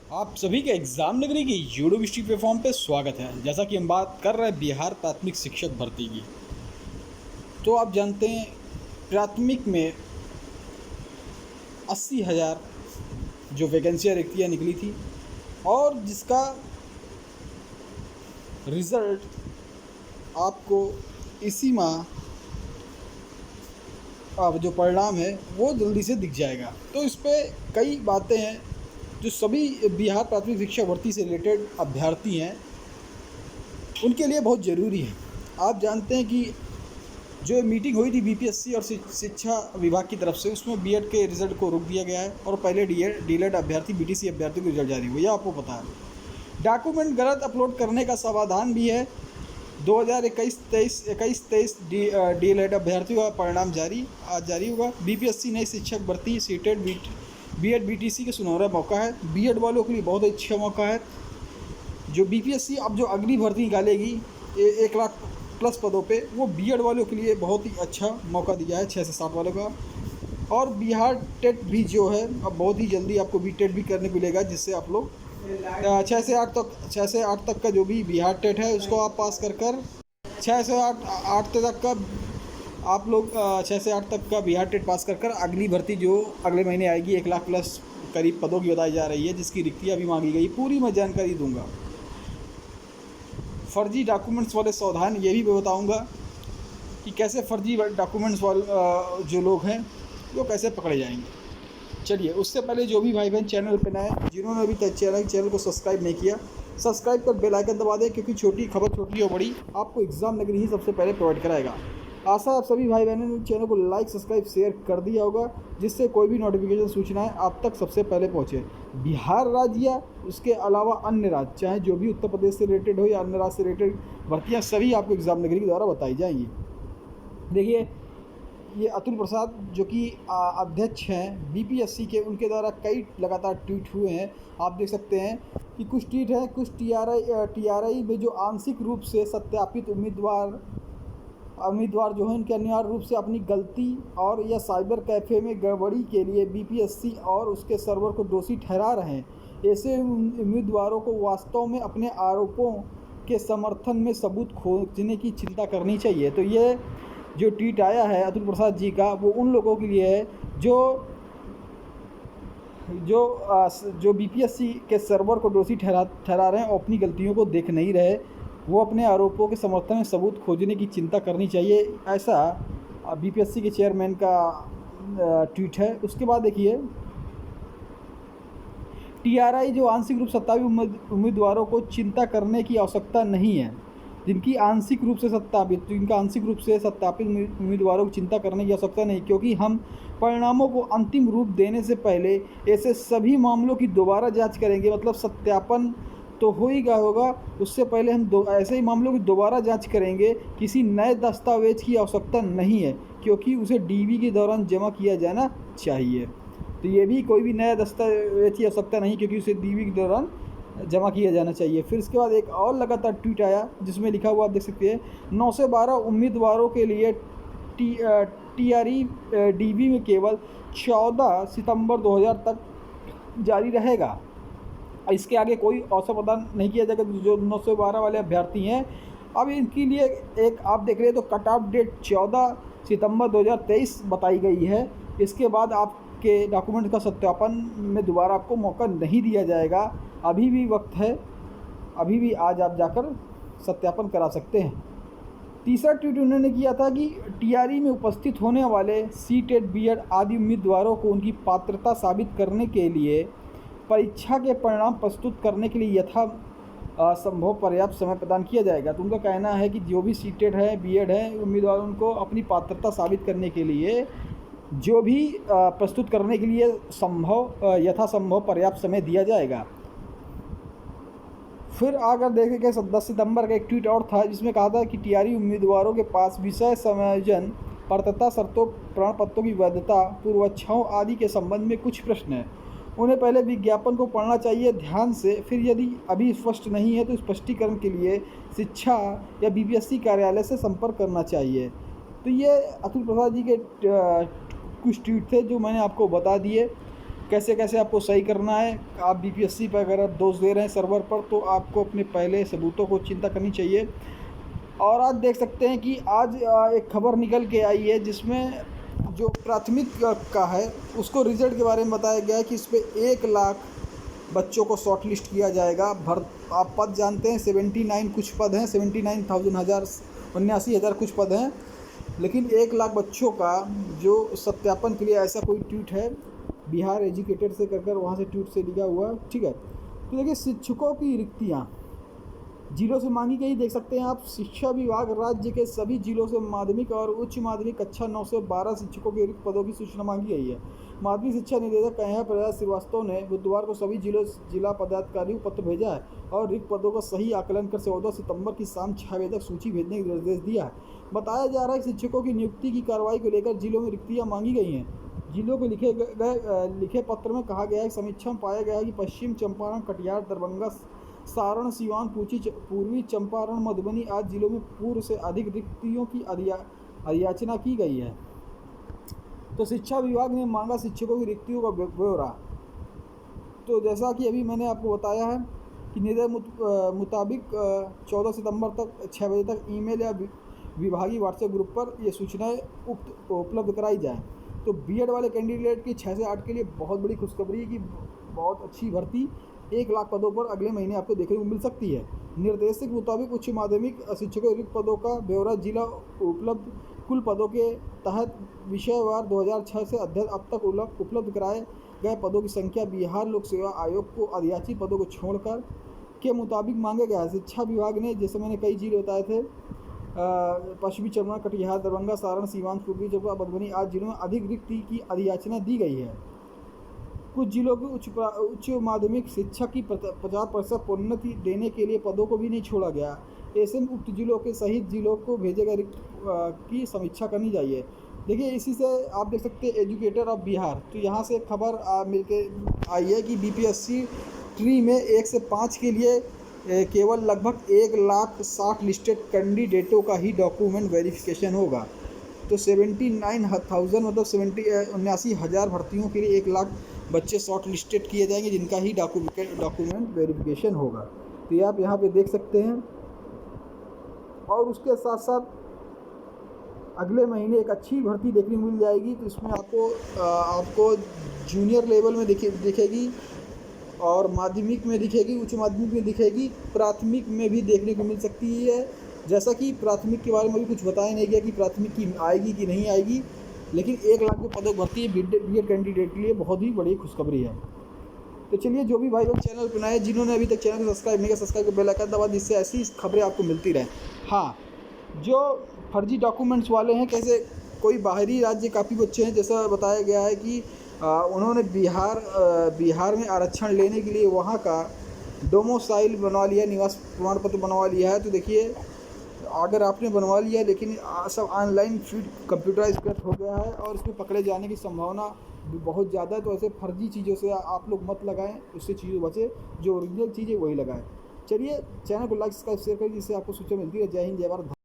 आप सभी का एग्ज़ाम नगरी की यूनिवर्सिटी प्लेटफॉर्म पे स्वागत है। जैसा कि हम बात कर रहे हैं बिहार प्राथमिक शिक्षक भर्ती की, तो आप जानते हैं प्राथमिक में 80,000 जो वैकेंसियाँ रिक्तियाँ निकली थी और जिसका रिज़ल्ट आपको इसी माह अब जो परिणाम है वो जल्दी से दिख जाएगा। तो इस पे कई बातें हैं जो सभी बिहार प्राथमिक शिक्षा भर्ती से रिलेटेड अभ्यर्थी हैं उनके लिए बहुत ज़रूरी है। आप जानते हैं कि जो मीटिंग हुई थी बीपीएससी और शिक्षा विभाग की तरफ से, उसमें बीएड के रिज़ल्ट को रोक दिया गया है और पहले डीएड अभ्यर्थी बीटीसी अभ्यर्थी को रिजल्ट जारी हुआ, यह आपको पता है। डॉक्यूमेंट गलत अपलोड करने का समाधान भी है। 2021-23 डीएलएड अभ्यर्थियों का परिणाम आज जारी होगा। बीपीएससी नई शिक्षक भर्ती सीटेड बीएड बीटीसी के सुनहरा मौका है। बीएड वालों के लिए बहुत अच्छा मौका है। जो बीपीएससी अब जो अगली भर्ती निकालेगी 1 लाख प्लस पदों पे, वो बीएड वालों के लिए बहुत ही अच्छा मौका दिया है 6 से 7 वालों का। और बिहार टेट भी जो है अब बहुत ही जल्दी आपको बी टेट भी करने को मिलेगा, जिससे आप लोग 6 से 8 तक का जो भी बिहार टेट है उसको आप पास कर 6 से 8 तक का आप लोग 6 से 8 तक का बिहार टेट पास कर अगली भर्ती जो अगले महीने आएगी 1 लाख प्लस करीब पदों की बताई जा रही है, जिसकी रिक्तियाँ भी मांगी गई, पूरी मैं जानकारी दूंगा। फ़र्जी डॉक्यूमेंट्स वाले सावधान, ये भी मैं बताऊंगा कि कैसे फ़र्जी डॉक्यूमेंट्स वाले जो लोग हैं वो कैसे पकड़े जाएंगे। चलिए, उससे पहले जो भी भाई बहन चैनल पर नए, जिन्होंने अभी तक चैनल को सब्सक्राइब नहीं किया, सब्सक्राइब कर बेल आइकन दबा दें, क्योंकि छोटी खबर, छोटी और बड़ी, आपको एग्ज़ाम नगरी ही सबसे पहले प्रोवाइड कराएगा। आशा आप सभी भाई बहनों ने चैनल को लाइक, सब्सक्राइब, शेयर कर दिया होगा, जिससे कोई भी नोटिफिकेशन सूचनाएं आप तक सबसे पहले पहुंचे। बिहार राज्य या उसके अलावा अन्य राज्य, चाहे जो भी उत्तर प्रदेश से रिलेटेड हो या अन्य राज्य से रिलेटेड भर्तियाँ, सभी आपको एग्ज़ाम नगरी के द्वारा बताई जाएंगी। देखिए, ये अतुल प्रसाद जो कि अध्यक्ष हैं बीपीएससी के, उनके द्वारा कई लगातार ट्वीट हुए हैं। आप देख सकते हैं कि कुछ ट्वीट हैं, कुछ टीआरआई में जो आंशिक रूप से सत्यापित उम्मीदवार जो हैं, उनके अनिवार्य रूप से अपनी गलती और या साइबर कैफ़े में गड़बड़ी के लिए बीपीएससी और उसके सर्वर को दोषी ठहरा रहे हैं। ऐसे उम्मीदवारों को वास्तव में अपने आरोपों के समर्थन में सबूत खोजने की चिंता करनी चाहिए। तो ये जो ट्वीट आया है अतुल प्रसाद जी का, वो उन लोगों के लिए है जो बीपीएससी के सर्वर को दोषी ठहरा रहे हैं और अपनी गलतियों को देख नहीं रहे। वो अपने आरोपों के समर्थन में सबूत खोजने की चिंता करनी चाहिए, ऐसा बीपीएससी के चेयरमैन का ट्वीट है। उसके बाद देखिए, टीआरआई जो आंशिक रूप सत्तापित उम्मीदवारों को चिंता करने की आवश्यकता नहीं है। जिनका आंशिक रूप से सत्यापित उम्मीदवारों को चिंता करने की आवश्यकता नहीं, क्योंकि हम परिणामों को अंतिम रूप देने से पहले ऐसे सभी मामलों की दोबारा जांच करेंगे। मतलब सत्यापन तो होगा, उससे पहले हम ऐसे ही मामलों की दोबारा जांच करेंगे। किसी नए दस्तावेज की आवश्यकता नहीं है, क्योंकि उसे डीवी के दौरान जमा किया जाना चाहिए। तो ये भी कोई भी नया दस्तावेज की आवश्यकता नहीं, क्योंकि उसे डीवी के दौरान जमा किया जाना चाहिए। फिर इसके बाद एक और लगातार ट्वीट आया, जिसमें लिखा हुआ आप देख सकते हैं, 9 से 12 उम्मीदवारों के लिए टीआरई डीवी में केवल 14 सितंबर 2000 तक जारी रहेगा। इसके आगे कोई अवसर प्रदान नहीं किया जाएगा। जो 9 से 12 वाले अभ्यर्थी हैं, अब इनके लिए एक आप देख रहे हैं तो कट ऑफ डेट 14 सितंबर 2023 बताई गई है। इसके बाद आपके डॉक्यूमेंट का सत्यापन में दोबारा आपको मौका नहीं दिया जाएगा। अभी भी वक्त है, अभी भी आज आप जाकर सत्यापन करा सकते हैं। तीसरा ट्वीट उन्होंने किया था कि टीआरई में उपस्थित होने वाले सीटेट बीएड आदि उम्मीदवारों को उनकी पात्रता साबित करने के लिए परीक्षा के परिणाम प्रस्तुत करने के लिए यथा संभव पर्याप्त समय प्रदान किया जाएगा। तो उनका कहना है कि जो भी सीटेट है, बीएड है उम्मीदवार, उनको अपनी पात्रता साबित करने के लिए जो भी प्रस्तुत करने के लिए यथासंभव पर्याप्त समय दिया जाएगा। फिर अगर देखें कि 10 सितंबर का एक ट्वीट और था, जिसमें कहा था कि टीआरई उम्मीदवारों के पास विषय समायोजन, पात्रता शर्तों, प्रमाण पत्रों की वैधता, पूर्वाच्छाओं आदि के संबंध में कुछ प्रश्न हैं। उन्हें पहले विज्ञापन को पढ़ना चाहिए ध्यान से, फिर यदि अभी स्पष्ट नहीं है तो स्पष्टीकरण के लिए शिक्षा या बीपीएससी कार्यालय से संपर्क करना चाहिए। तो ये अतुल प्रसाद जी के कुछ ट्वीट थे जो मैंने आपको बता दिए। कैसे कैसे आपको सही करना है। आप बीपीएससी पर अगर आप दोष दे रहे हैं सर्वर पर, तो आपको अपने पहले सबूतों को चिंता करनी चाहिए। और आज देख सकते हैं कि आज एक खबर निकल के आई है जिसमें जो प्राथमिक का है उसको रिजल्ट के बारे में बताया गया है कि इस पर 1 लाख बच्चों को शॉर्ट लिस्ट किया जाएगा। आप पद जानते हैं 79 कुछ पद हैं, 79,000 कुछ पद हैं, लेकिन 1 लाख बच्चों का जो सत्यापन के लिए ऐसा कोई ट्वीट है बिहार एजुकेटेड से कर वहाँ से ट्वीट से लिखा हुआ, ठीक है। तो देखिए, शिक्षकों की रिक्तियाँ जिलों से मांगी गई, देख सकते हैं आप। शिक्षा विभाग राज्य के सभी जिलों से माध्यमिक और उच्च माध्यमिक कक्षा 9 से 12 शिक्षकों के रिक्त पदों की सूचना मांगी गई है। माध्यमिक शिक्षा निदेशक कन्हैया प्रसाद श्रीवास्तव ने बुधवार को सभी जिला पदाधिकारियों को पत्र भेजा है और रिक्त पदों का सही आकलन कर 14 सितंबर की शाम 6 बजे तक सूची भेजने का निर्देश दिया है। बताया जा रहा है कि शिक्षकों की नियुक्ति की कार्रवाई को लेकर जिलों में रिक्तियाँ मांगी गई हैं। जिलों के लिखे पत्र में कहा गया है कि समीक्षा में पाया गया है कि पश्चिम चंपारण, कटिहार, दरभंगा, सारण, सीवान, पूर्वी चंपारण, मधुबनी आदि जिलों में पूर्व से अधिक रिक्तियों की अधियाचना की गई है। तो शिक्षा विभाग ने मांगा शिक्षकों की रिक्तियों का ब्यौरा। तो जैसा कि अभी मैंने आपको बताया है कि निर्देश मुताबिक 14 सितंबर तक 6 बजे तक ईमेल या विभागीय व्हाट्सएप ग्रुप पर ये सूचनाएं उपलब्ध कराई जाएँ। तो बीएड वाले कैंडिडेट की 6 से 8 के लिए बहुत बड़ी खुशखबरी है कि बहुत अच्छी भर्ती 1 लाख पदों पर अगले महीने आपको देखने को मिल सकती है। निर्देश के मुताबिक उच्च माध्यमिक शिक्षकों रिक्त पदों का ब्यौरा जिला उपलब्ध कुल पदों के तहत विषयवार 2006 से अध्ययन अब तक उपलब्ध कराए गए पदों की संख्या बिहार लोक सेवा आयोग को अधियाचित पदों को छोड़कर के मुताबिक मांगा गया है। शिक्षा विभाग ने, जैसे मैंने कई जिले बताए थे, पश्चिमी चंपारण, कटिहार, दरभंगा, सारण, सीवान, पूर्वी चंपारण, मधुबनी आदि जिलों में अधिक रिक्ति की अधियाचना दी गई है। कुछ जिलों की उच्च माध्यमिक शिक्षा की 50% प्रोन्नति देने के लिए पदों को भी नहीं छोड़ा गया। ऐसे में उक्त जिलों के सहित जिलों को भेजे गए रिक्त की समीक्षा करनी चाहिए। देखिए, इसी से आप देख सकते हैं एजुकेटर ऑफ बिहार, तो यहाँ से खबर मिलके आई है कि बीपीएससी ट्री में 1 से 5 के लिए केवल लगभग 1,60,000 लिस्टेड कैंडिडेटों का ही डॉक्यूमेंट वेरिफिकेशन होगा। तो 79,000 मतलब 79,000 भर्तियों के लिए 1 लाख बच्चे शॉर्ट लिस्टेड किए जाएंगे जिनका ही डॉक्यूमेंट वेरिफिकेशन होगा। तो ये आप यहाँ पे देख सकते हैं। और उसके साथ साथ अगले महीने एक अच्छी भर्ती देखने को मिल जाएगी। तो इसमें आपको जूनियर लेवल में दिखेगी और माध्यमिक में दिखेगी, उच्च माध्यमिक में दिखेगी, प्राथमिक में भी देखने को मिल सकती है। जैसा कि प्राथमिक के बारे में भी कुछ बताया नहीं गया कि प्राथमिक की आएगी कि नहीं आएगी, लेकिन 1 लाख जो पदों भर्ती है बीएड कैंडिडेट के लिए बहुत ही बड़ी खुशखबरी है। तो चलिए, जो भी भाई लोग चैनल पर नए, जिन्होंने अभी तक चैनल को सब्सक्राइब नहीं किया, सब्सक्राइब कर बेल आइकन दबा, जिससे ऐसी खबरें आपको मिलती रहे। हाँ, जो फर्जी डॉक्यूमेंट्स वाले हैं, कैसे कोई बाहरी राज्य काफ़ी बच्चे हैं, जैसा बताया गया है कि उन्होंने बिहार में आरक्षण लेने के लिए वहाँ का डोमिसाइल बनवा लिया, निवास प्रमाण पत्र बनवा लिया है। तो देखिए, अगर आपने बनवा लिया लेकिन सब ऑनलाइन फीड कंप्यूटराइज हो गया है और इसमें पकड़े जाने की संभावना भी बहुत ज़्यादा है। तो ऐसे फर्जी चीज़ों से आप लोग मत लगाएं, उससे चीज़ों बचे, जो ओरिजिनल चीज़ है वही लगाएं। चलिए, चैनल को लाइक, सब्सक्राइब, शेयर करें, जिससे आपको सूचना मिलती है। जय हिंद, जय भारत।